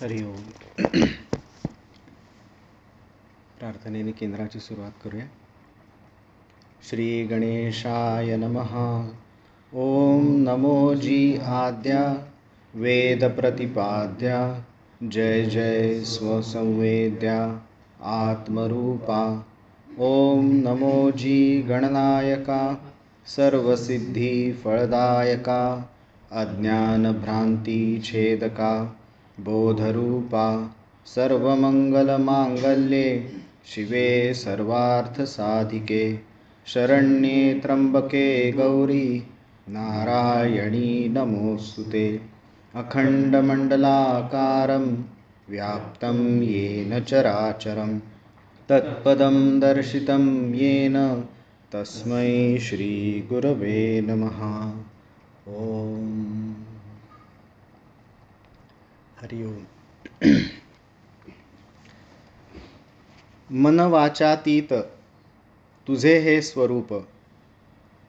हरि ओम. प्रार्थनेने केंद्राची सुरुवात करूया. श्री गणेशाय नमः. ओम नमो जी आद्या वेद प्रतिपाद्या जय जय स्वसंवेद्या आत्मरूपा. ओम नमो जी गणनायका सर्वसिद्धि फलदायका अज्ञान भ्रांति छेदका बोधरूपा. सर्वमंगलमांगल्ये शिवे सर्वार्थसाधिके शरण्ये त्र्यंबके गौरी नारायणी नमोस्तुते. अखंडमंडलाकारं व्याप्तं येन चराचरं तत्पदं दर्शितं येन तस्मै श्री गुरवे नमः. ओम. हरि ओम. मन वाचातीत तुझे हे स्वरूप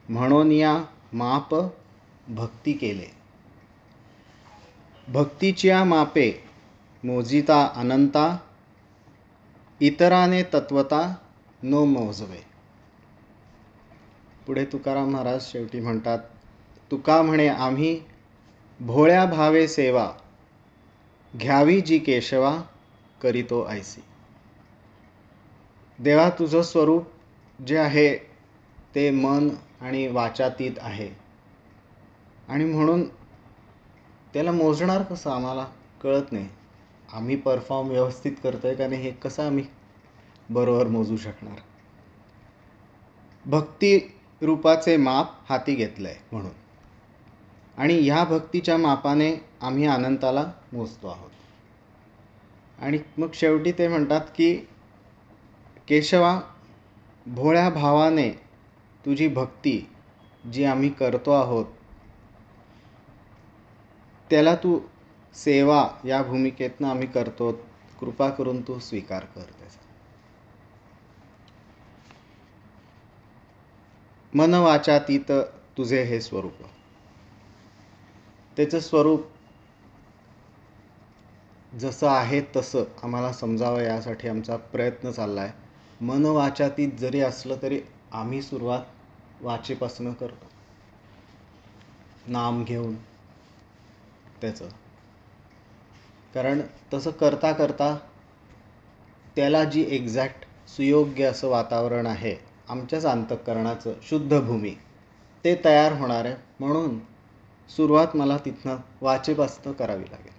म्हणून या माप भक्ती केले. भक्तीच्या मापे मोजिता अनंता इतराने तत्वता नो मोजवे. पुढे तुकाराम महाराज शेवटी म्हणतात, तुका म्हणे आम्ही भोळ्या भावे सेवा घ्यावी जी केशवा करीतो ऐसी. देवा तुझं स्वरूप जे आहे ते मन आणि वाचातीत आहे आणि म्हणून त्याला मोजणार कसं आम्हाला कळत नाही. आम्ही परफॉर्म व्यवस्थित करतोय का नाही हे कसं आम्ही बरोबर मोजू शकणार. भक्ती रूपाचे माप हाती घेतलंय म्हणून आणि ह्या भक्तीच्या मापाने आम्ही अनंताला मोजतो आहोत. आणि मग शेवटी ते म्हणतात की केशवा भोळ्या भावाने तुझी भक्ती जी आम्ही करतो आहोत त्याला तू सेवा या भूमिकेतनं आम्ही करतो, कृपा करून तू स्वीकार कर त्याचा. मन वाचातीत तुझे हे स्वरूप. त्याचं स्वरूप जसं आहे तसं आम्हाला समजावं यासाठी आमचा प्रयत्न चालला आहे. मन वाचातीत जरी असलं तरी आम्ही सुरुवात वाचेपासून करतो, नाम घेऊन त्याचं. कारण तसं करता करता त्याला जी एक्झॅक्ट सुयोग्य असं वातावरण आहे आमच्याच अंतःकरणाचं शुद्ध भूमी ते तयार होणार आहे. म्हणून सुरुवात मला तिथनं वाचेपासून करावी लागेल.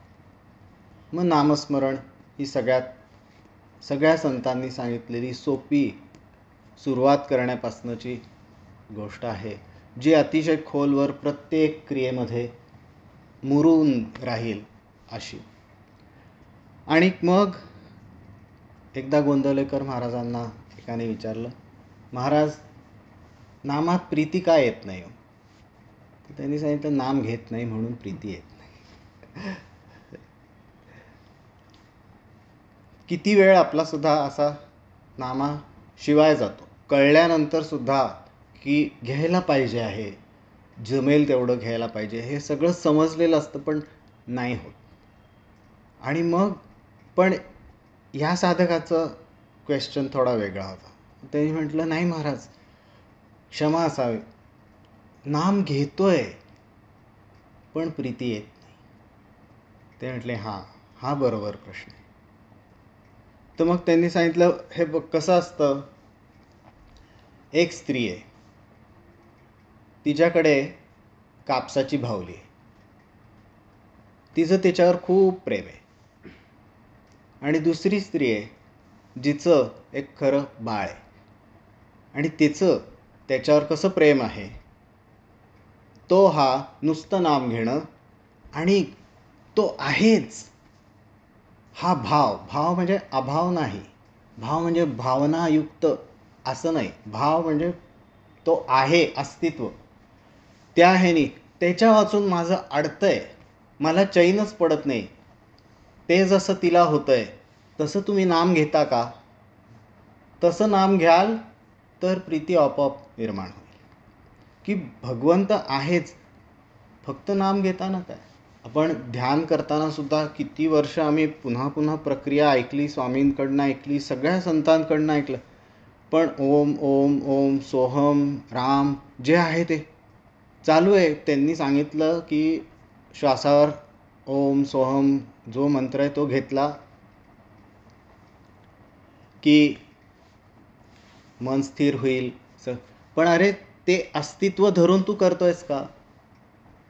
मग नामस्मरण ही सगळ्या संतांनी सांगितलेली सोपी सुरुवात करण्यापासूनची गोष्ट आहे जी अतिशय खोलवर प्रत्येक क्रियेमध्ये मुरून राहील अशी. आणि मग एकदा गोंदवलेकर महाराजांना एकाने विचारलं, महाराज नामात प्रीती का येत नाही. त्यांनी सांगितलं नाम घेत नाही म्हणून प्रीती येत नाही. किती वेळ आपला सुद्धा असा नामाशिवाय जातो, कळल्यानंतर सुद्धा की घ्यायला पाहिजे आहे, जमेल तेवढं घ्यायला पाहिजे, हे सगळं समजलेलं असतं पण नाही होत. आणि मग पण ह्या साधकाचं क्वेश्चन थोडा वेगळा होता. त्यांनी म्हटलं नाही महाराज क्षमा असावी, नाम घेतोय पण प्रीती येत नाही. ते म्हटले हा बरोबर प्रश्न आहे. तर मग त्यांनी सांगितलं हे बघ कसं असतं. एक स्त्री आहे, तिच्याकडे कापसाची भावली आहे, तिचं त्याच्यावर खूप प्रेम आहे. आणि दुसरी स्त्री आहे जिचं एक खरं बाळ आहे आणि तिचं त्याच्यावर कसं प्रेम आहे. तो हा नुसतं नाम घेणं आणि तो आहेच हा भाव म्हणजे अभाव नाही, भाव म्हणजे भावनायुक्त असं नाही, भाव म्हणजे तो आहे अस्तित्व. त्या ह्यानी त्याच्या वाचून माझं अडतंय, मला चैनच पडत नाही. ते जसं तिला होतंय तसं तुम्ही नाम घेता का. तसं नाम घ्याल तर प्रीती आपोआप निर्माण होईल की भगवंत आहेच, फक्त नाम घेताना काय. आपण ध्यान करताना सुद्धा किती वर्ष आम्ही पुन्हा पुन्हा प्रक्रिया ऐकली, स्वामींकडनं ऐकली, सगळ्या संतांकडनं ऐकलं, पण ओम ओम ओम सोहम राम जे आहे ते चालू आहे. त्यांनी सांगितलं की श्वासावर ओम सोहम जो मंत्र आहे तो घेतला की मन स्थिर होईल. पण अरे ते अस्तित्व धरून तू करतोयस का,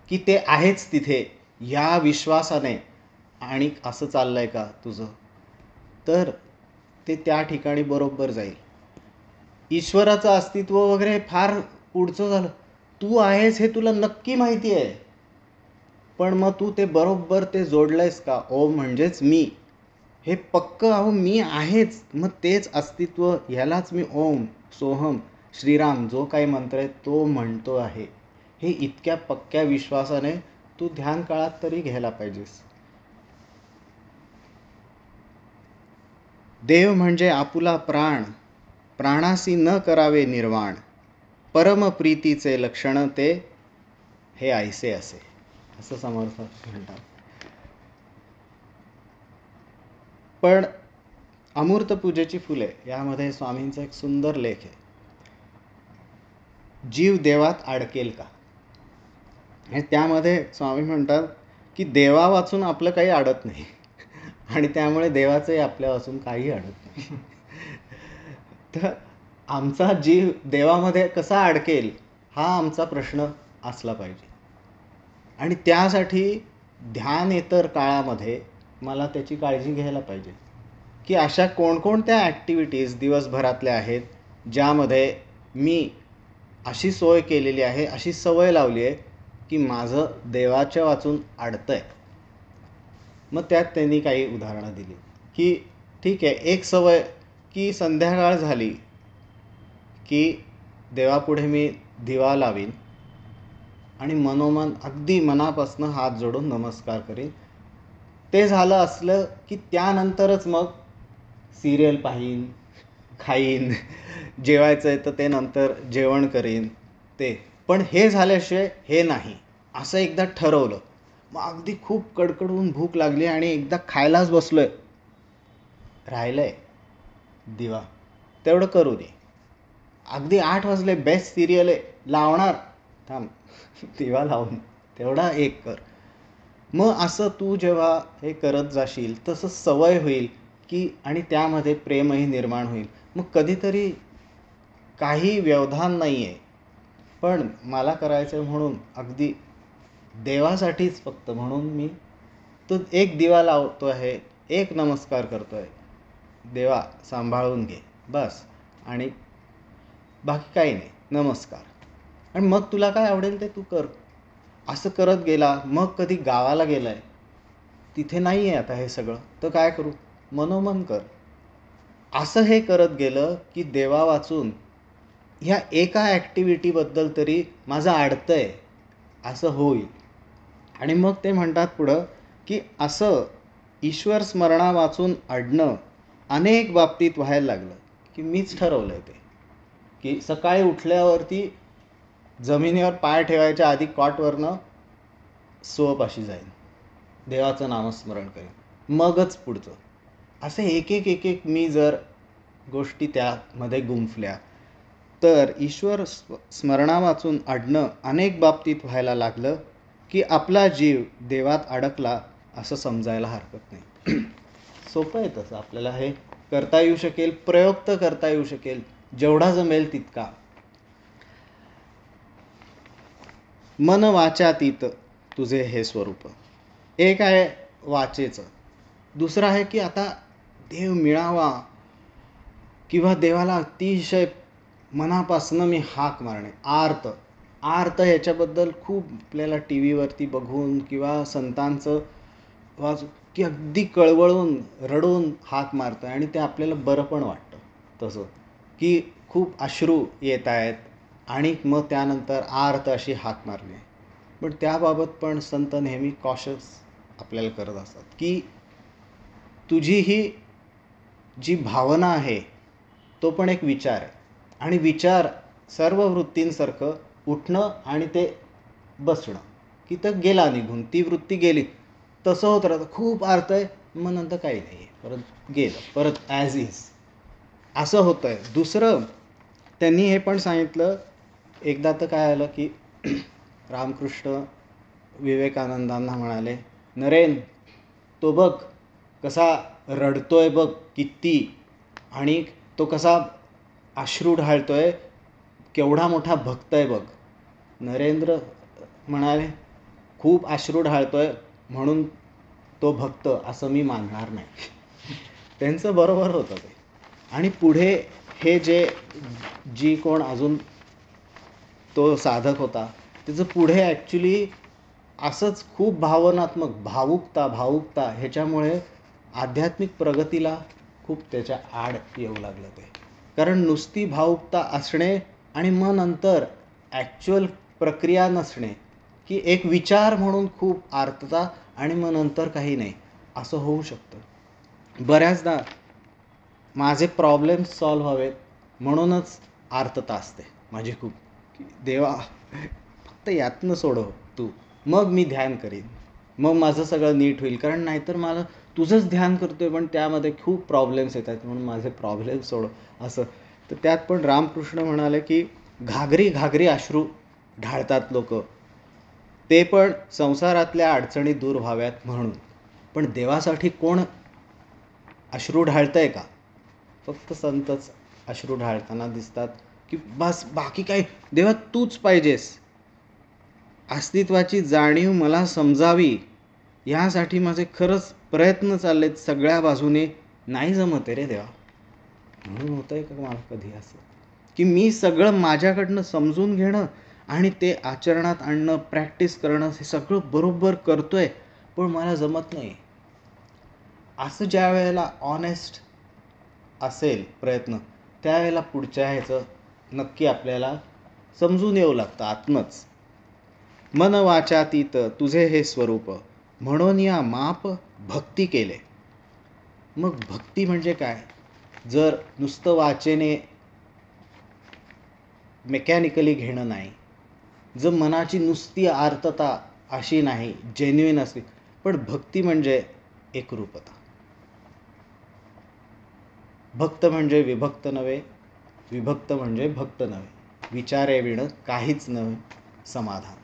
की ते आहेच तिथे ह्या विश्वासाने आणि असं चाललंय का तुझं, तर ते त्या ठिकाणी बरोबर जाईल. ईश्वराचं अस्तित्व वगैरे फार पुढचं झालं. तू आहेस हे तुला नक्की माहिती आहे, पण मग तू ते बरोबर ते जोडलंयस का. ओम म्हणजेच मी, हे पक्क अहो मी आहेच, मग तेच अस्तित्व, ह्यालाच मी ओम सोहम श्रीराम जो काही मंत्र आहे तो म्हणतो आहे. हे इतक्या पक्क्या विश्वासाने तू ध्यान काळात तरी घ्यायला पाहिजेस. देव म्हणजे आपुला प्राण, प्राणासी न करावे निर्वाण, परम प्रीतीचे लक्षण ते हे ऐसे असे, असं समर्थ म्हणतात. पण अमूर्त पूजेची फुले यामध्ये स्वामींचा एक सुंदर लेख आहे. जीव देवात अडकेल का, आणि त्यामध्ये स्वामी म्हणतात की देवा वाचून आपलं काही अडत नाही आणि त्यामुळे देवाचंही आपल्या वाचून काही अडत नाही. तर आमचा जीव देवामध्ये कसा अडकेल हा आमचा प्रश्न असला पाहिजे. आणि त्यासाठी ध्यानेतर काळामध्ये मला त्याची काळजी घ्यायला पाहिजे की अशा कोणकोणत्या ॲक्टिव्हिटीज दिवसभरातल्या आहेत ज्यामध्ये मी अशी सोय केलेली आहे, अशी सवय लावली आहे की माझं देवाच्या वाचून अडतंय. मग त्यात त्यांनी काही उदाहरणं दिली की ठीक आहे, एक सवय की संध्याकाळ झाली की देवापुढे मी दिवा लावीन आणि मनोमन अगदी मनापासून हात जोडून नमस्कार करीन. ते झालं असलं की त्यानंतरच मग सिरियल पाहीन, खाईन, जेवायचं आहे तर ते नंतर जेवण करीन ते. पण हे झाल्याशिवाय हे नाही असं एकदा ठरवलं, मग अगदी खूप कडकडून भूक लागली आणि एकदा खायलाच बसलोय, राहिलंय दिवा तेवढं करू दे. अगदी 8 वाजले, बेस्ट सिरियल आहे लावणार, थांब दिवा लावून तेवढा एक कर. मग असं तू जेव्हा हे करत जाशील तसं सवय होईल की, आणि त्यामध्ये प्रेमही निर्माण होईल. मग कधीतरी काही व्यवधान नाही आहे, पण मला करायचं आहे म्हणून अगदी देवासाठीच फक्त म्हणून मी तो एक दिवा लावतो आहे, एक नमस्कार करतो आहे, देवा सांभाळून घे बस, आणि बाकी काही नाही, नमस्कार. आणि मग तुला काय आवडेल ते तू कर. असं करत गेला. मग कधी गावाला गेलाय, तिथे नाही आहे आता हे सगळं, तर काय करू, मनोमन कर. असं हे करत गेलं की देवा वाचून ह्या एका ॲक्टिव्हिटीबद्दल तरी माझं अडतंय असं होईल. आणि मग ते म्हणतात पुढं की असं ईश्वर स्मरणा वाचून अडणं अनेक बाबतीत व्हायला लागलं की मीच ठरवलं आहे ते, की सकाळी उठल्यावरती जमिनीवर पाय ठेवायच्या आधी कॉटवरनं स्वपाशी जाईन, देवाचं नामस्मरण करेन, मगच पुढचं. असे एक एक एक एक मी जर गोष्टी त्यामध्ये गुंफल्या तर ईश्वर स्मरणा वाचून अडणं अनेक बाबतीत व्हायला लागलं की आपला जीव देवात अडकला असं समजायला हरकत नाही. सोपं आहे तसं, आपल्याला हे करता येऊ शकेल, प्रयोग तर करता येऊ शकेल जेवढा जमेल तितका. मन वाचातीत तुझे हे स्वरूप, एक आहे वाचेचं, दुसरं आहे की आता देव मिळावा किंवा देवाला अतिशय मनापासनं मी हाक मारणे, आर्त आर्त. ह्याच्याबद्दल खूप आपल्याला टी व्हीवरती बघून किंवा संतांचं वाचून की अगदी कळवळून रडून हाक मारतं आणि ते आपल्याला बरं पण वाटतं. तसं की खूप अश्रू येत आहेत आणि मग त्यानंतर आर्त अशी हाक मारली. पण त्याबाबत पण संत नेहमी कॉशस आपल्याला करत असतात की तुझी ही जी भावना आहे तो पण एक विचार आहे, आणि विचार सर्व वृत्तींसारखं उठणं आणि ते बसणं, इथं गेला निघून, ती वृत्ती गेली. तसं होत राहतं, खूप अर्थ आहे, मग नंतर काही नाही आहे, परत गेलं, परत ॲज इज असं होतं आहे. दुसरं त्यांनी हे पण सांगितलं, एकदा तर काय आलं की रामकृष्ण विवेकानंदांना म्हणाले, नरेन तो बघ कसा रडतोय बघ किती, आणि तो कसा अश्रू ढाळतोय, केवढा मोठा भक्त आहे बघ. नरेंद्र म्हणाले, खूप अश्रू ढाळतोय म्हणून तो भक्त असं मी मानणार नाही. त्यांचं बरोबर होतं ते. आणि पुढे हे जी कोण अजून तो साधक होता, त्याचं पुढे ॲक्च्युली असंच खूप भावुकता ह्याच्यामुळे आध्यात्मिक प्रगतीला खूप त्याच्या आड येऊ लागलं ते. कारण नुसती भावुकता असणे आणि मग नंतर ॲक्च्युअल प्रक्रिया नसणे, की एक विचार म्हणून खूप आर्तता आणि मग नंतर काही नाही, असं होऊ शकतं. बऱ्याचदा माझे प्रॉब्लेम्स सॉल्व्ह व्हावेत म्हणूनच आर्तता असते माझी खूप, की देवा फक्त यातनं सोडव तू, मग मी ध्यान करीन, मग माझं सगळं नीट होईल. कारण नाहीतर मला तुझंच ध्यान करतोय पण त्यामध्ये खूप प्रॉब्लेम्स येतात, म्हणून माझे प्रॉब्लेम सोडव असं. तर त्यात पण रामकृष्ण म्हणाले की घागरी घागरी अश्रू ढाळतात लोक, ते पण संसारातल्या अडचणी दूर व्हाव्यात म्हणून. पण देवासाठी कोण अश्रू ढाळतंय का? फक्त संतच अश्रू ढाळताना दिसतात, की बस बाकी काय, देवा तूच पाहिजेस, अस्तित्वाची जाणीव मला समजावी, ह्यासाठी माझे खरंच प्रयत्न चाललेत सगळ्या बाजूने, नाही जमत रे देवा. म्हणून होतं आहे का मला कधी असं, की मी सगळं माझ्याकडनं समजून घेणं आणि ते आचरणात आणणं, प्रॅक्टिस करणं, हे सगळं बरोबर करतोय पण मला जमत नाही. असं ज्या वेळेला ऑनेस्ट असेल प्रयत्न, त्यावेळेला पुढच्या ह्याचं नक्की आपल्याला समजून येऊ लागतं आत्मच. मन वाचातीत तुझे हे स्वरूप, म्हणून या माप भक्ती केले. मग भक्ती म्हणजे काय? जर नुसतं वाचेने मेकॅनिकली घेणं नाही, जर मनाची नुसती आर्तता अशी नाही, जेन्युइन असली, पण भक्ती म्हणजे एकरूपता. भक्त म्हणजे विभक्त नव्हे, विभक्त म्हणजे भक्त नव्हे, विचारे विण काहीच नव्हे समाधान.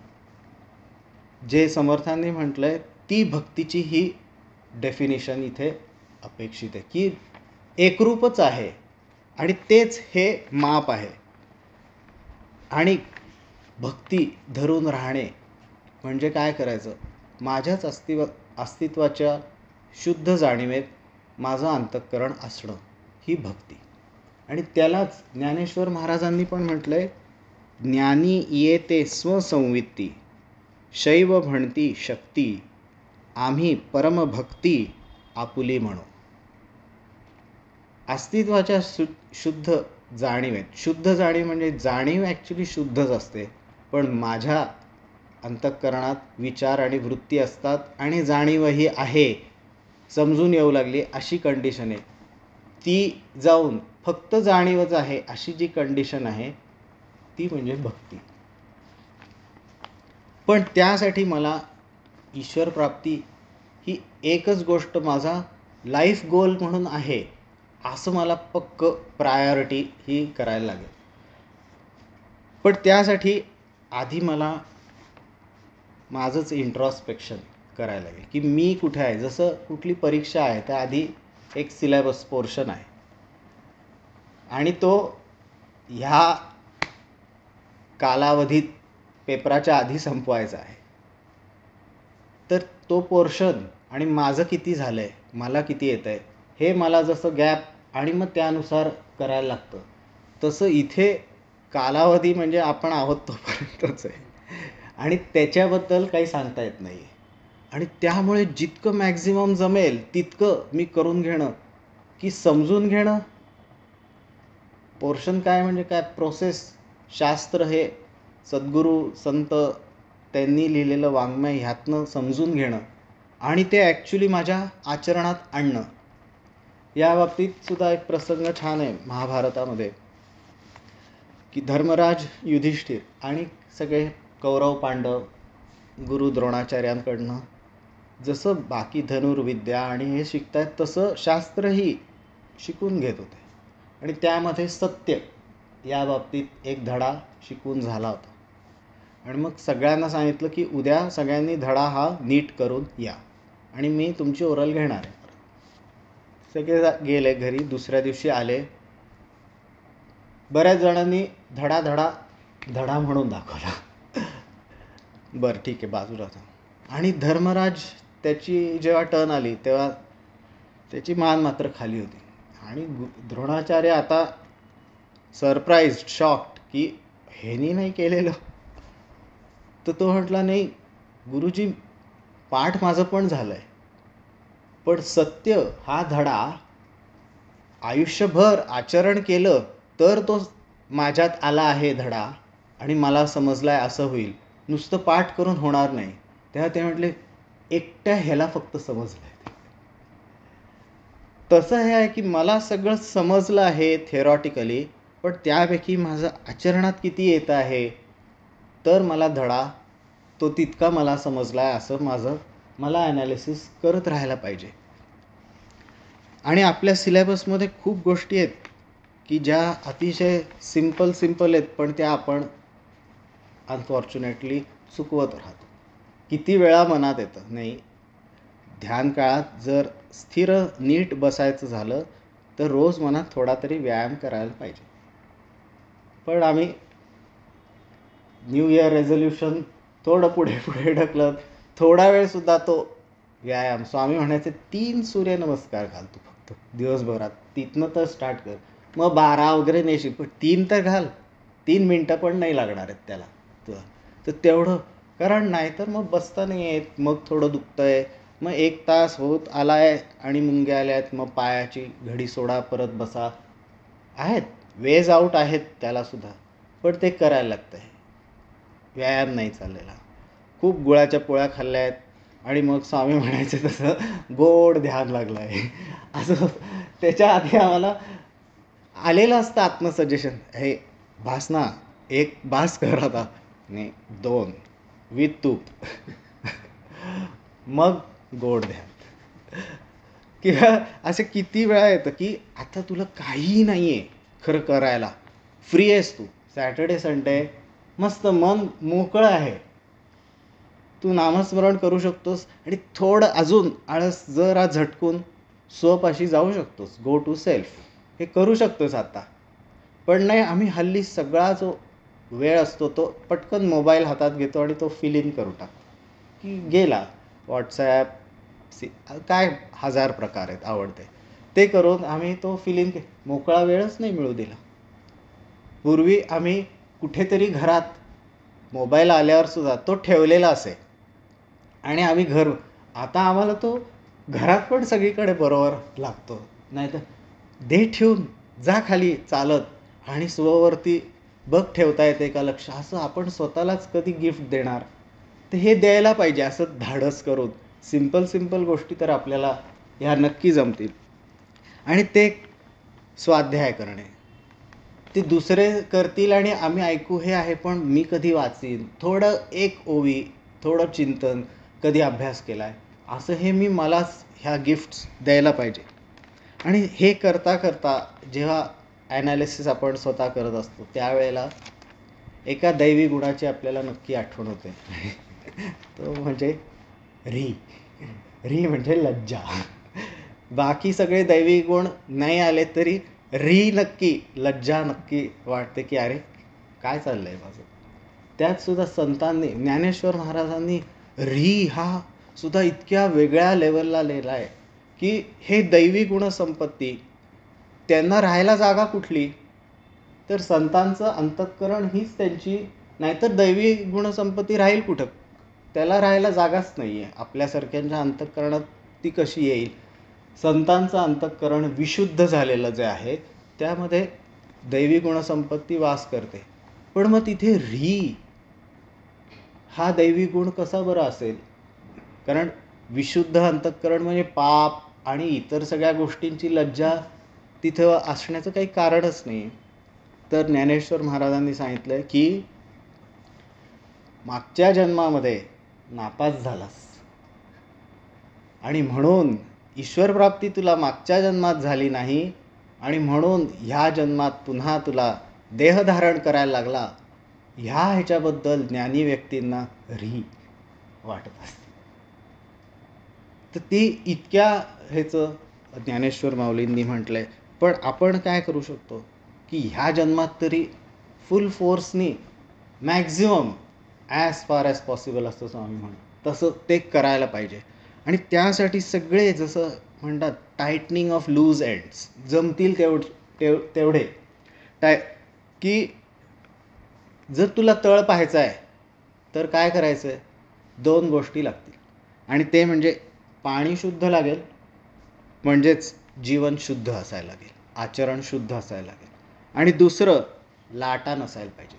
जे समर्थांनी म्हटलंय ती भक्तीची ही डेफिनेशन इथे अपेक्षित आहे, की एकरूपच आहे आणि तेच हे माप आहे. आणि भक्ती धरून राहणे म्हणजे काय करायचं? माझ्याच अस्तित्वाच्या शुद्ध जाणीवेत माझं अंतःकरण असणं, ही भक्ती. आणि त्यालाच ज्ञानेश्वर महाराजांनी पण म्हटलंय, ज्ञानी येते स्वसंवित्ती, शैव म्हणती शक्ती, आम्ही परमभक्ती आपुली म्हणू. अस्तित्वाच्या शुद्ध जाणीवेत, शुद्ध जाणीव म्हणजे जाणीव ॲक्च्युली शुद्धच असते, पण माझ्या अंतःकरणात विचार आणि वृत्ती असतात आणि जाणीवही आहे, समजून येऊ लागली अशी कंडिशन आहे. ती जाऊन फक्त जाणीवच आहे अशी जी कंडिशन आहे, ती म्हणजे भक्ती. पण त्यासाठी मला ईश्वर प्राप्ती ही एकच गोष्ट माझा लाईफ गोल म्हणून आहे, असं मला पक्क प्रायोरिटी ही करायला लागेल. पण त्यासाठी आधी मला माझंच इंट्रॉस्पेक्शन करायला लागेल, की मी कुठे आहे. जसं कुठली परीक्षा आहे, त्याआधी एक सिलेबस पोर्शन आहे आणि तो ह्या कालावधीत पेपराच्या आधी संपवायचा आहे. तर तो पोर्शन आणि माझं किती झालं आहे, मला किती येतं आहे, हे मला जसं गॅप आणि मग त्यानुसार करायला लागतं, तसं इथे कालावधी म्हणजे आपण आहोत तोपर्यंतच आहे आणि त्याच्याबद्दल काही सांगता येत नाही. आणि त्यामुळे जितकं मॅक्झिमम जमेल तितकं मी करून घेणं, की समजून घेणं. पोर्शन काय म्हणजे काय, प्रोसेस, शास्त्र, हे सद्गुरू संत त्यांनी लिहिलेलं वाङ्मय ह्यातनं समजून घेणं आणि ते ॲक्च्युली माझ्या आचरणात आणणं. या बाबतीत सुद्धा एक प्रसंग छान आहे महाभारतामध्ये, की धर्मराज, युधिष्ठिर आणि सगळे कौरव पांडव गुरु द्रोणाचार्यांकडनं. जसं बाकी धनुर्विद्या आणि हे शिकतायत तसं शास्त्रही शिकून घेत होते. आणि त्यामध्ये सत्य या बाबतीत एक धडा शिकून झाला होता. आणि मग सगळ्यांना सांगितलं की उद्या सगळ्यांनी धडा हा नीट करून या आणि मी तुमची ओरल घेणार आहे. सगळे गेले घरी. दुसऱ्या दिवशी आले. बऱ्याच जणांनी धडा म्हणून दाखवला. बरं ठीक आहे, बाजूला होता. आणि धर्मराज त्याची जेव्हा टर्न आली तेव्हा त्याची मान मात्र खाली होती. आणि द्रोणाचार्य आता सरप्राईज, शॉक्ड की ह्यानी नाही केलेलं. तर तो म्हटला, नाही गुरुजी, पाठ माझं पण झालं आहे, पण सत्य हा धडा आयुष्यभर आचरण केलं तर तो माझ्यात आला आहे धडा आणि मला समजला आहे असं होईल. नुसतं पाठ करून होणार नाही. तेव्हा ते म्हटले, एकट्या ह्याला फक्त समजलं आहे. तसं हे आहे की मला सगळं समजलं आहे थेरॉटिकली, पण त्यापैकी माझं आचरणात किती येतं आहे तर मला धडा तो तितका मला समजला आहे असं मला ॲनालिसिस करत राहायला पाहिजे. आणि आपल्या सिलेबसमध्ये खूप गोष्टी आहेत की ज्या अतिशय सिंपल आहेत, पण त्या आपण अनफॉर्च्युनेटली चुकवत राहतो. किती वेळा मनात येतं, नाही ध्यान काळात जर स्थिर नीट बसायचं झालं तर रोज मनात थोडा तरी व्यायाम करायला पाहिजे. पण आम्ही न्यू इयर रेझोल्युशन थोडं पुढे ढकलत थोडा वेळसुद्धा तो व्यायाम, स्वामी म्हणायचे 3 सूर्यनमस्कार घाल तू फक्त दिवसभरात, तिथनं तर स्टार्ट कर. मग 12 वगैरे नाही शिक, पण 3 तर घाल. 3 मिनटं पण नाही लागणार आहेत त्याला तुला. तर तेवढं, कारण नाही तर मग बसता नाही येत, मग थोडं दुखतं आहे, मग 1 तास होत आला आहे आणि मुंग्या आल्या आहेत, मग पायाची घडी सोडा, परत बसा. आहेत वेज आउट आहेत त्यालासुद्धा, पण ते करायला लागतं आहे. व्यायाम नाही चाललेला. खूप गुळाच्या पोळ्या खाल्ल्या आहेत आणि मग स्वामी म्हणायचे तसं गोड ध्यान लागलं आहे असं. त्याच्या आधी आम्हाला आलेलं असतं आत्मसजेशन, हे भास ना, 1 भास कर आता, नाही 2 विथ तूप मग गोड ध्यान. किंवा असे किती वेळा येतं की आता तुला काहीही नाही आहे खरं करायला, फ्री आहेस तू, सॅटर्डे संडे मस्त मन मोकळं आहे, तू नामस्मरण करू शकतोस आणि थोडं अजून आळस जरा झटकून स्वपाशी जाऊ शकतोस. गो टू सेल्फ हे करू शकतोस आता. पण नाही, आम्ही हल्ली सगळा जो वेळ असतो तो पटकन मोबाईल हातात घेतो आणि तो फिल इन करू टाकतो की गेला. व्हॉट्सॲप काय 1000 प्रकार आहेत आवडते ते करून आम्ही तो फिल इन, मोकळा वेळच नाही मिळू दिला. पूर्वी आम्ही कुठेतरी घरात मोबाईल आल्यावर सुद्धा तो ठेवलेला असे आणि आम्ही आता आम्हाला तो घरात पण सगळीकडे बरोबर लागतो. नाही तर दे ठेवून, जा खाली चालत आणि स्ववरती बघ ठेवता येते का लक्ष, असं आपण स्वतःलाच कधी गिफ्ट देणार. तर हे द्यायला पाहिजे असं धाडस करून. सिंपल गोष्टी तर आपल्याला ह्या नक्की जमतील. आणि ते स्वाध्याय करणे, ते दुसरे करतील आणि आम्ही ऐकू हे आहे, पण मी कधी वाचीन, थोडं 1 ओवी, थोडं चिंतन, कधी अभ्यास केला आहे, असं हे मी मलाच ह्या गिफ्ट्स द्यायला पाहिजे. आणि हे करता जेव्हा ॲनालिसिस आपण स्वतः करत असतो त्यावेळेला एका दैवी गुणाची आपल्याला नक्की आठवण होते तो म्हणजे री म्हणजे लज्जा. बाकी सगळे दैवी गुण नाही आले तरी नक्की, लज्जा नक्की वाटते की अरे काय चाललंय माझं. त्यात सुद्धा संतांनी, ज्ञानेश्वर महाराजांनी हा सुद्धा इतक्या वेगळ्या लेवलला लिहिला आहे की हे दैवी गुणसंपत्ती, त्यांना राहायला जागा कुठली, तर संतांचं अंतःकरण हीच त्यांची, नाहीतर दैवी गुणसंपत्ती राहील कुठं, त्याला राहायला जागाच नाही आहे. आपल्यासारख्यांच्या अंतःकरणात ती कशी येईल. संतांचं अंतःकरण विशुद्ध झालेलं जे आहे त्यामध्ये दैवी गुणसंपत्ती वास करते. पण मग तिथे हा दैवी गुण कसा बरं असेल, कारण विशुद्ध अंतःकरण म्हणजे पाप आणि इतर सगळ्या गोष्टींची लज्जा तिथं असण्याचं काही कारणच नाही. तर ज्ञानेश्वर महाराजांनी सांगितलं की मागच्या जन्मामध्ये नापास झालास आणि म्हणून ईश्वरप्राप्ती तुला मागच्या जन्मात झाली नाही आणि म्हणून ह्या जन्मात पुन्हा तुला देहधारण करायला लागला, ह्याच्याबद्दल ज्ञानी व्यक्तींना री वाटत असते. तर ती इतक्या ह्याचं ज्ञानेश्वर माऊलींनी म्हटलंय. पण आपण काय करू शकतो की ह्या जन्मात तरी फुल फोर्सनी maximum as far as possible असतं स्वामी म्हणून तसं ते करायला पाहिजे. आणि त्यासाठी सगळे जसं म्हणतात टायटनिंग ऑफ लूज एंड्स जमतील तेवढे की जर तुला तळ पाहायचा आहे तर काय करायचं आहे, 2 गोष्टी लागतील. आणि ते म्हणजे पाणी शुद्ध लागेल, म्हणजेच जीवन शुद्ध असायला लागेल, आचरण शुद्ध असायला लागेल. आणि दुसरं लाटा नसायला पाहिजेत.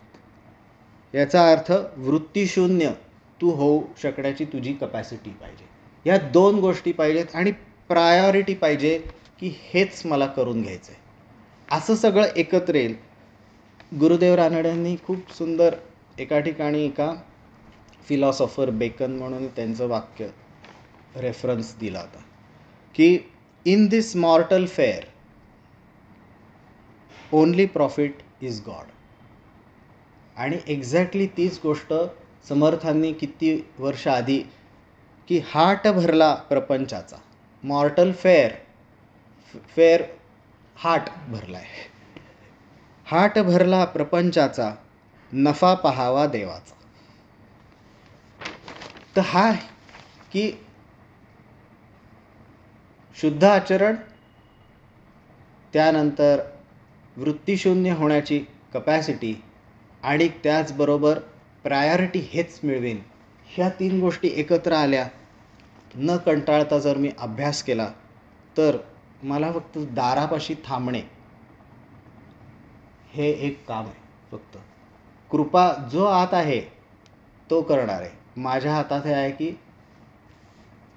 याचा अर्थ वृत्तीशून्य तू होऊ शकण्याची तुझी कपॅसिटी पाहिजे. या 2 गोष्टी पाहिजेत आणि प्रायोरिटी पाहिजे की हेच मला करून घ्यायचं आहे. असं सगळं एकत्र येईल. गुरुदेव रानड्यांनी खूप सुंदर एका ठिकाणी एका फिलॉसॉफर बेकन म्हणून त्यांचं वाक्य रेफरन्स दिला होता की in this मॉर्टल fair only profit is God. आणि एक्झॅक्टली तीच गोष्ट समर्थांनी किती वर्ष आधी की हाट भरला प्रपंचाचा, मॉर्टल फेअर हाट भरलाय, हाट भरला प्रपंचाचा, नफा पहावा देवाचा. तर हा की शुद्ध आचरण, त्यानंतर वृत्तीशून्य होण्याची कपॅसिटी आणि त्याचबरोबर प्रायोरिटी हेच मिळवेन, ह्या 3 गोष्टी एकत्र आल्या न कंटाळता जर मी अभ्यास केला तर मला फक्त दारापाशी थांबणे हे एक काम आहे. फक्त कृपा जो आत आहे तो करणार आहे. माझ्या हातात हे आहे की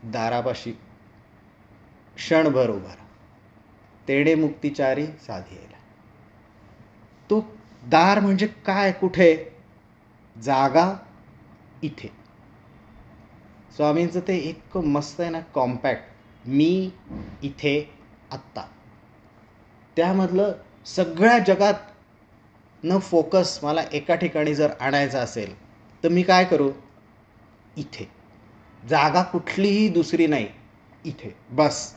दारापाशी क्षणभर उभा राहा, तेडे मुक्तिचारी साधियेला. तो दार म्हणजे काय, कुठे, जागा इथे. स्वामींचं ते इतकं मस्त आहे ना, कॉम्पॅक्ट, मी इथे आत्ता. त्यामधलं सगळ्या जगात न फोकस मला एका ठिकाणी जर आणायचा असेल तर मी काय करू, इथे. जागा कुठलीही दुसरी नाही, इथे बस.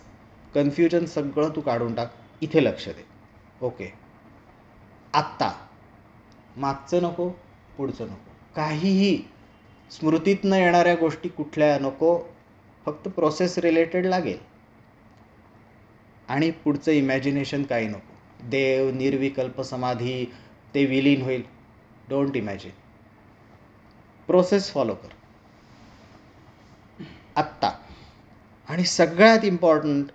कन्फ्युजन सगळं तू काढून टाक, इथे लक्ष दे. ओके, आत्ता. मागचं नको, पुढचं नको, काहीही स्मृतीत न येणाऱ्या गोष्टी कुठल्या नको, फक्त प्रोसेस रिलेटेड लागेल. आणि पुढचं इमॅजिनेशन काही नको. देव, निर्विकल्प समाधी, ते विलीन होईल, डोंट इमॅजिन. प्रोसेस फॉलो कर आत्ता. आणि सगळ्यात इम्पॉर्टंट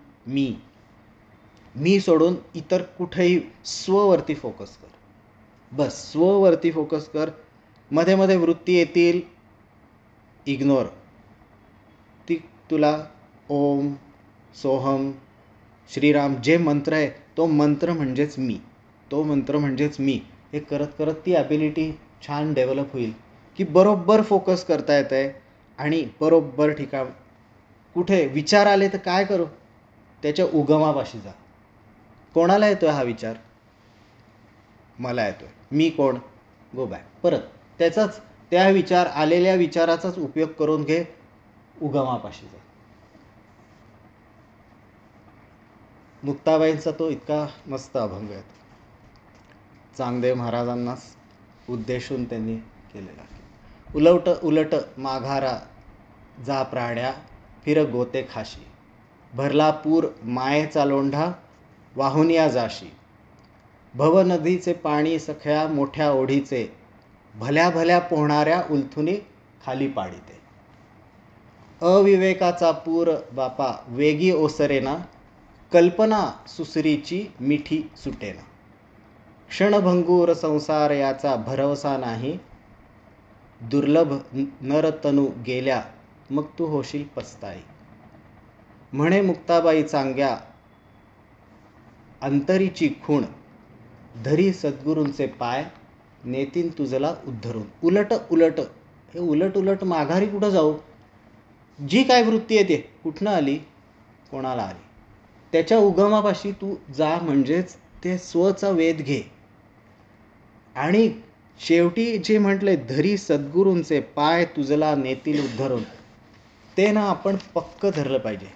मी सोडून इतर कुठेही स्ववरती फोकस कर. बस स्ववरती फोकस कर. मध्ये मध्ये वृत्ती येतील, इग्नोर. ती तुला ओम, सोहम, श्रीराम जे मंत्र आहे तो मंत्र म्हणजेच मी, तो मंत्र म्हणजेच मी, हे करत करत ती ॲबिलिटी छान डेव्हलप होईल की बरोबर फोकस करता येत आहे. आणि बरोबर ठिकाण कुठे विचार आले तर काय करू, त्याच्या उगमापाशी जा. कोणाला येतोय हा विचार, मला येतोय, मी कोण, गो बॅक. परत त्याचाच, त्या विचार आलेल्या विचाराचाच उपयोग करून घे, उगमापाशी जा. मुक्ताबाईंचा तो इतका मस्त अभंग आहे, चांगदेव महाराजांनाच उद्देशून त्यांनी केलेला. उलट उलट माघारा जा प्राण्या, फिर गोते खाशी, भरला पूर मायेचा लोंढा, वाहून या जाशी. भवनदीचे पाणी सख्या मोठ्या ओढीचे, भल्या भल्या पोहणाऱ्या उलथुनी खाली पाडिते. अविवेकाचा पूर बापा वेगी ओसरेना, कल्पना सुसरीची मिठी सुटेना. क्षणभंगूर संसार याचा भरवसा नाही, दुर्लभ नरतनू गेल्या मग तू होशील पस्ताई. म्हणे मुक्ताबाई चांग्या अंतरीची खूण, धरी सद्गुरूंचे पाय, नेतीन तुझला उद्धरून. उलट उलट, हे उलट उलट माघारी कुठं जाऊ, जी काय वृत्ती येते कुठनं आली, कोणाला आली, त्याच्या उगमापाशी तू जा, म्हणजेच ते स्वचा वेध घे. आणि शेवटी जे म्हटलंय, धरी सद्गुरूंचे पाय तुझला नेतील उद्धरून, ते ना आपण पक्क धरलं पाहिजे.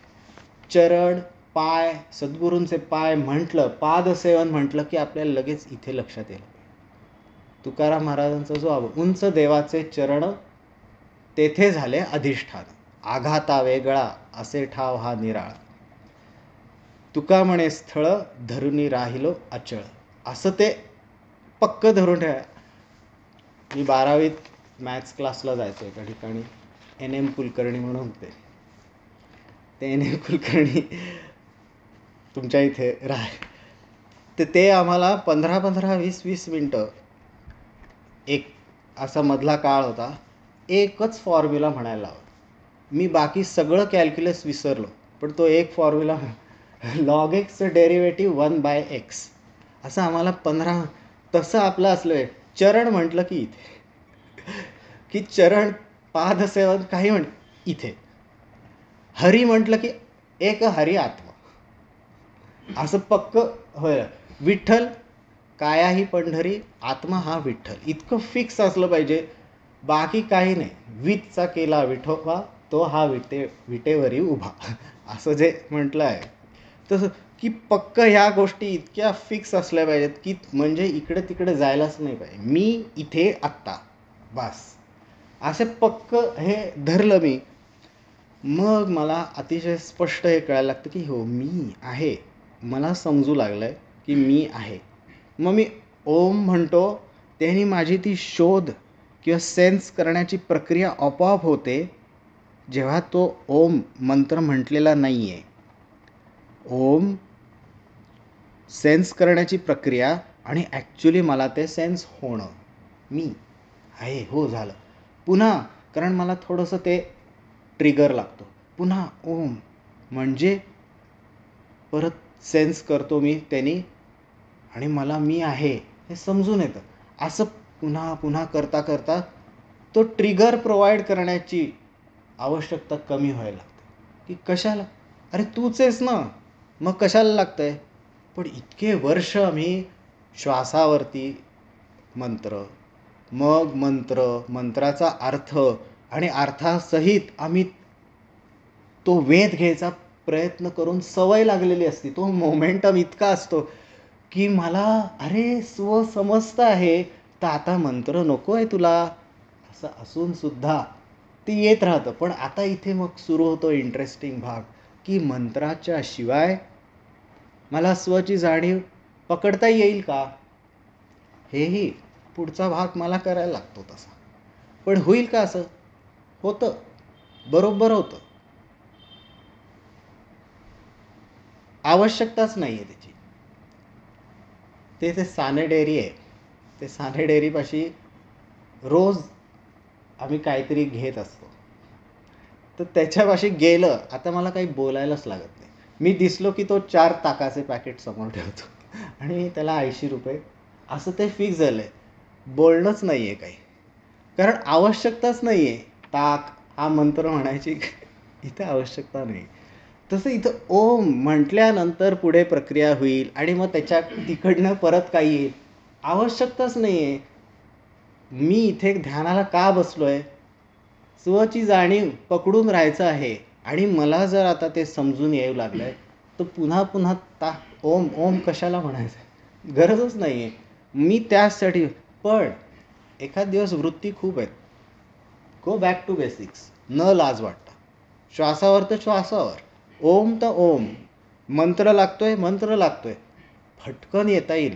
चरण, पाय, सद्गुरूंचे पाय म्हटलं, पादसेवन म्हटलं की आपल्याला लगेच इथे लक्षात येईल. तुकाराम महाराजांचा जो उंच देवाचे चरण, तेथे झाले अधिष्ठान, आघाता वेगळा असे ठाव हा निराळा, तुका म्हणे स्थळ धरुनी राहिलो अचळ. असं ते पक्क धरून ठेवा. मी 12वीत मॅथ्स क्लासला जायचो एका ठिकाणी, NM कुलकर्णी म्हणून होते. ते NM कुलकर्णी तुमच्या इथे ते आम्हाला 15-20 मिनटं, एक असा मधला काळ होता, एकच फॉर्म्युला म्हणायला लावला. मी बाकी सगळं कॅल्क्युलस विसरलो, पण तो एक formula, log x derivative 1/x, असं आम्हाला 15. तसं आपलं असलं. चरण म्हटलं की इथे, की चरण, पादसेवन काही इथे, हरी म्हटलं की एक हरी आत्मा, असं पक्क होय. विठ्ठल, काया ही पंढरी, आत्मा हा विठ्ठल, इतकं फिक्स असलं पाहिजे. बाकी काही नाही. वीतचा केला विठोबा, तो हा विटेवरी उभा, असं जे म्हटलं आहे तसं, की पक्क ह्या गोष्टी इतक्या फिक्स असल्या पाहिजेत की म्हणजे इकडे तिकडे जायलाच नाही पाहिजे. मी इथे आत्ता, बस असे पक्क हे धरलं मी. मग मला अतिशय स्पष्ट हे कळायला लागतं की हो, मी आहे. मला समजू लागलं आहे की मी आहे. मग मी ओम म्हणतो, त्याने माझी ती शोध किंवा सेन्स करण्याची प्रक्रिया आपोआप होते, जेव्हा तो ओम मंत्र म्हटलेला नाही आहे. ओम सेन्स करण्याची प्रक्रिया, आणि ॲक्च्युली मला ते सेन्स होणं, मी आहे, हो झालं. पुन्हा, कारण मला थोडंसं ते ट्रिगर लागतो, पुन्हा ओम म्हणजे परत सेन्स करतो मी त्यांनी, आणि मला मी आहे हे समजून येतं. असं पुन्हा पुन्हा करता करता तो ट्रिगर प्रोव्हाइड करण्याची आवश्यकता कमी व्हायला लागते. की कशाला, अरे तूच आहेस ना, मग कशाला लागतंय. पण इतके वर्ष आम्ही श्वासावरती मंत्र, मग मंत्राचा अर्थ, आणि अर्थासहित आम्ही तो वेध घ्यायचा प्रयत्न करून सवय लागलेली असते. तो मोमेंटम इतका असतो की मला, अरे समजतं आहे, तर आता मंत्र नको आहे तुला, असं असून सुद्धा ते येत राहतं. पण आता इथे मग सुरू होतो इंटरेस्टिंग भाग, की मंत्राच्या शिवाय मला स्वची जाणीव पकडता येईल का, हेही पुढचा भाग मला करायला लागतो तसा. पण होईल का असं, होतं, बरोबर होतं. आवश्यकताच नाही आहे त्याची. ते साने डेअरी आहे, ते साने डेअरीपाशी रोज आम्ही काहीतरी घेत असतो. तर त्याच्यापाशी गेलं, आता मला काही बोलायलाच लागत नाही. मी दिसलो की तो 4 ताकाचे पॅकेट समोर ठेवतो आणि त्याला 80 रुपये, असं ते फिक्स झालं आहे. बोलणंच नाही आहे काही, कारण आवश्यकताच नाही आहे. ताक हा मंत्र म्हणायची इथं आवश्यकता नाही. तसं इथं ओम म्हटल्यानंतर पुढे प्रक्रिया होईल, आणि मग त्याच्या तिकडनं परत काही येईल. आवश्यकताच नाही आहे. मी इथे ध्यानाला का बसलो आहे, स्वची जाणीव पकडून राहायचं आहे. आणि मला जर आता ते समजून येऊ लागलं आहे, तर पुन्हा पुन्हा ओम ओम कशाला म्हणायचं, गरजच नाही आहे. मी त्यासाठी, पण एखाद दिवस वृत्ती खूप आहेत, गो बॅक टू बेसिक्स, न लाज वाटता. श्वासावर तर श्वासावर, ओम तर ओम, मंत्र लागतोय, फटकन येता येईल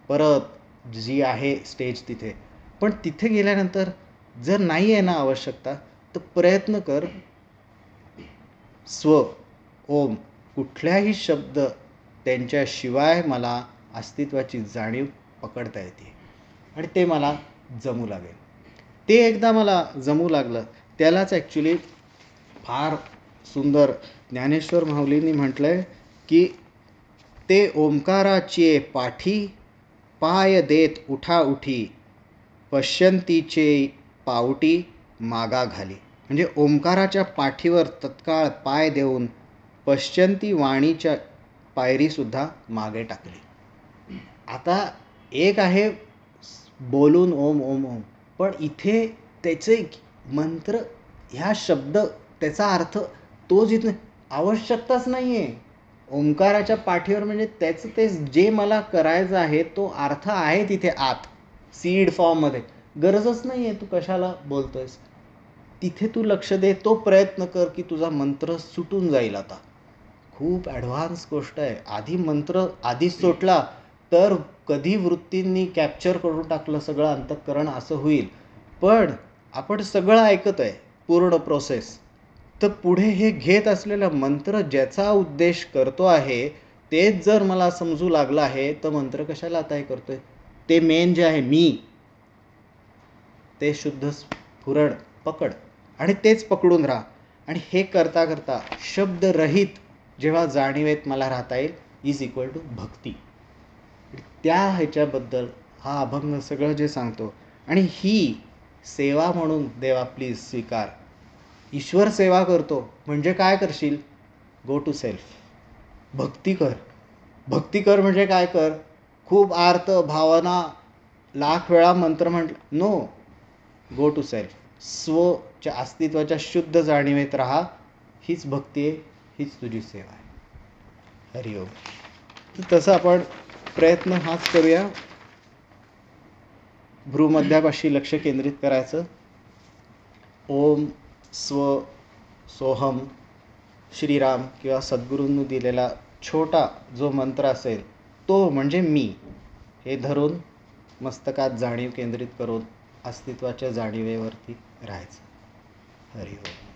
परत जी आहे स्टेज तिथे. पण तिथे गेल्यानंतर जर नाही आहे ना आवश्यकता, तर प्रयत्न कर, स्व ओम कुठल्याही शब्द त्यांच्याशिवाय मला अस्तित्वाची जाणीव पकडता येते, आणि ते मला जमू लागेल. ते एकदा मला जमू लागलं, त्यालाच ॲक्च्युली फार सुंदर ज्ञानेश्वर माऊलींनी म्हटलं आहे की ते ओंकाराचे पाठी, पाय देत उठा उठी, पश्यंतीचे पावटी मागा घाली. म्हणजे ओंकाराच्या पाठीवर तत्काळ पाय देऊन पश्चंती वाणीच्या पायरीसुद्धा मागे टाकली. आता एक आहे बोलून ओम ओम ओम, पण इथे त्याचे मंत्र, ह्या शब्द, त्याचा अर्थ तो जिथे आवश्यकताच नाही आहे. ओंकाराच्या पाठीवर म्हणजे त्याचं ते जे मला करायचं आहे तो अर्थ आहे तिथे आत सीड फॉर्ममध्ये. गरजच नाही आहे तू कशाला बोलतोयस. तिथे तू लक्ष दे, तो प्रयत्न कर की तुझा मंत्र सुटून जाईल. आता खूप ॲडव्हान्स गोष्ट आहे. आधी मंत्र आधीच सुटला तर कधी वृत्तींनी कॅप्चर करून टाकलं सगळं अंतःकरण असं होईल. पण आपण सगळं ऐकत आहे पूर्ण प्रोसेस, तर पुढे हे घेत असलेला मंत्र ज्याचा उद्देश करतो आहे तेच जर मला समजू लागलं आहे तर मंत्र कशाला आता हे करतोय. ते मेन जे आहे मी, ते शुद्ध स्फुरण पकड आणि तेच पकडून राहा. आणि हे करता करता शब्दरहित जेव्हा जाणीवेत मला राहता येईल इज इक्वल टू भक्ती. त्या ह्याच्याबद्दल हा अभंग सगळं जे सांगतो. आणि ही सेवा म्हणून देवा प्लीज स्वीकार. ईश्वर सेवा करतो म्हणजे काय करशील? गो टू सेल्फ. भक्ती कर. भक्ती कर म्हणजे काय कर? खूप अर्थ भावना लाख वेळा मंत्र म्हटलं नो. Go to self. स्वच्या अस्तित्वाच्या शुद्ध जाणीवेत राहा. हीच भक्ती आहे, हीच तुझी सेवा आहे. हरिओम. तसं आपण प्रयत्न हाच करूया. भ्रूमध्यापाशी लक्ष केंद्रित करायचं. ओम स्व सोहम श्रीराम किंवा सद्गुरूंनी दिलेला छोटा जो मंत्र असेल तो म्हणजे मी, हे धरून मस्तकात जाणीव केंद्रित करून अस्तित्वाच्या जाणीवेवरती राहायचं. हरिओम.